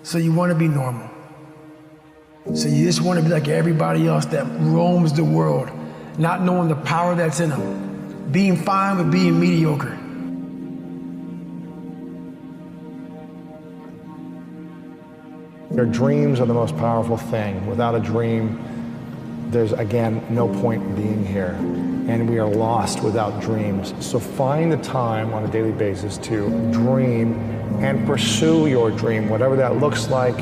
So you want to be normal. So you just want to be like everybody else that roams the world, not knowing the power that's in them, being fine with being mediocre. Your dreams are the most powerful thing. Without a dream, there's, again, no point in being here. And we are lost without dreams. So find the time on a daily basis to dream and pursue your dream, whatever that looks like.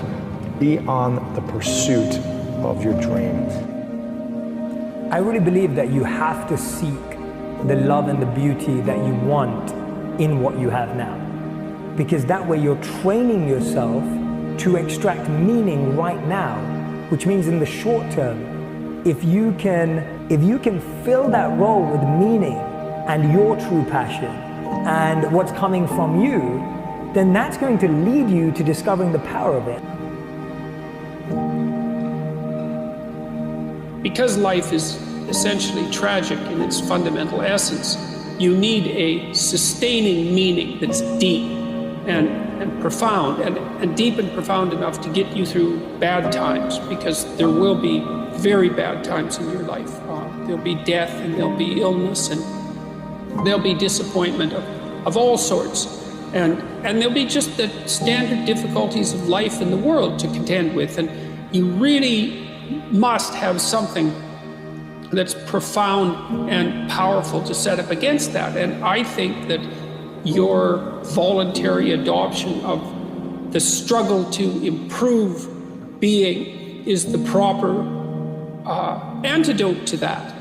Be on the pursuit of your dream. I really believe that you have to seek the love and the beauty that you want in what you have now. Because that way you're training yourself to extract meaning right now, which means in the short term, if you can fill that role with meaning and your true passion and what's coming from you, then that's going to lead you to discovering the power of it. Because life is essentially tragic in its fundamental essence, you need a sustaining meaning that's deep and profound, and deep and profound enough to get you through bad times, because there will be very bad times in your life. There'll be death, and there'll be illness, and there'll be disappointment of all sorts. And there'll be just the standard difficulties of life in the world to contend with. And you really must have something that's profound and powerful to set up against that. And I think that your voluntary adoption of the struggle to improve being is the proper antidote to that.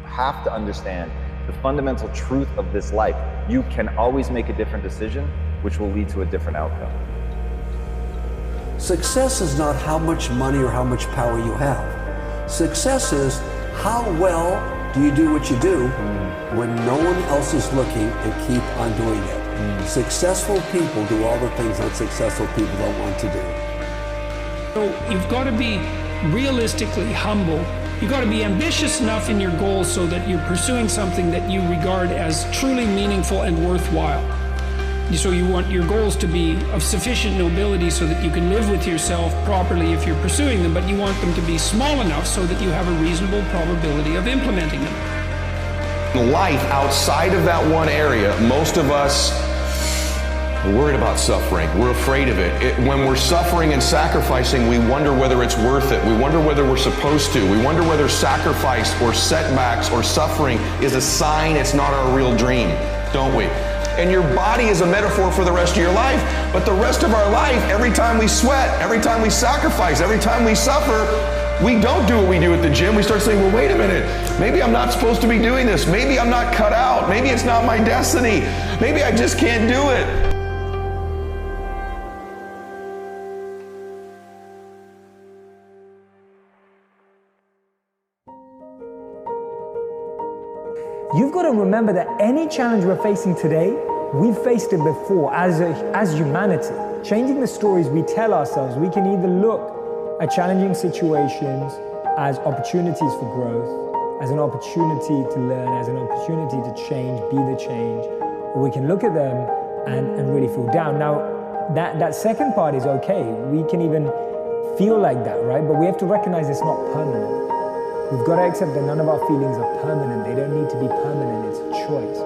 Have to understand the fundamental truth of this life. You can always make a different decision, which will lead to a different outcome. Success is not how much money or how much power you have. Success is how well do you do what you do when no one else is looking and keep on doing it. Successful people do all the things unsuccessful people don't want to do. So you've got to be realistically humble. You've got to be ambitious enough in your goals so that you're pursuing something that you regard as truly meaningful and worthwhile. So you want your goals to be of sufficient nobility so that you can live with yourself properly if you're pursuing them, but you want them to be small enough so that you have a reasonable probability of implementing them. Life outside of that one area, most of us are worried about suffering. We're afraid of it. When we're suffering and sacrificing, we wonder whether it's worth it. We wonder whether we're supposed to. We wonder whether sacrifice or setbacks or suffering is a sign it's not our real dream, don't we? And your body is a metaphor for the rest of your life, but the rest of our life, every time we sweat, every time we sacrifice, every time we suffer, we don't do what we do at the gym. We start saying, well, wait a minute, maybe I'm not supposed to be doing this. Maybe I'm not cut out. Maybe it's not my destiny. Maybe I just can't do it. You've got to remember that any challenge we're facing today, we've faced it before as humanity. Changing the stories we tell ourselves, we can either look at challenging situations as opportunities for growth, as an opportunity to learn, as an opportunity to change, be the change, or we can look at them and really feel down. Now, that second part is okay. We can even feel like that, right? But we have to recognize it's not permanent. We've got to accept that none of our feelings are permanent. They don't need to be permanent, it's a choice.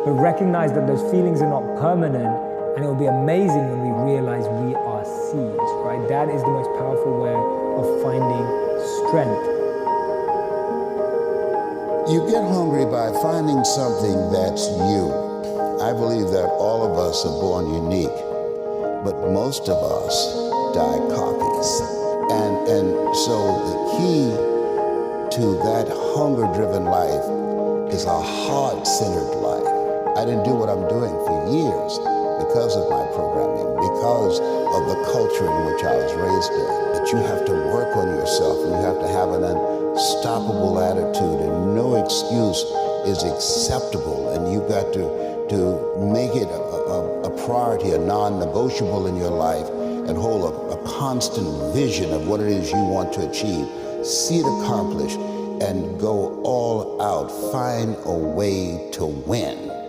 But recognize that those feelings are not permanent, and it will be amazing when we realize we are seeds, right? That is the most powerful way of finding strength. You get hungry by finding something that's you. I believe that all of us are born unique, but most of us die copies. And so the key to that hunger-driven life is a heart-centered life. I didn't do what I'm doing for years because of my programming, because of the culture in which I was raised in. That you have to work on yourself, and you have to have an unstoppable attitude, and no excuse is acceptable, and you've got to to make it a priority, a non-negotiable in your life, and hold a constant vision of what it is you want to achieve. See it accomplished and go all out. Find a way to win.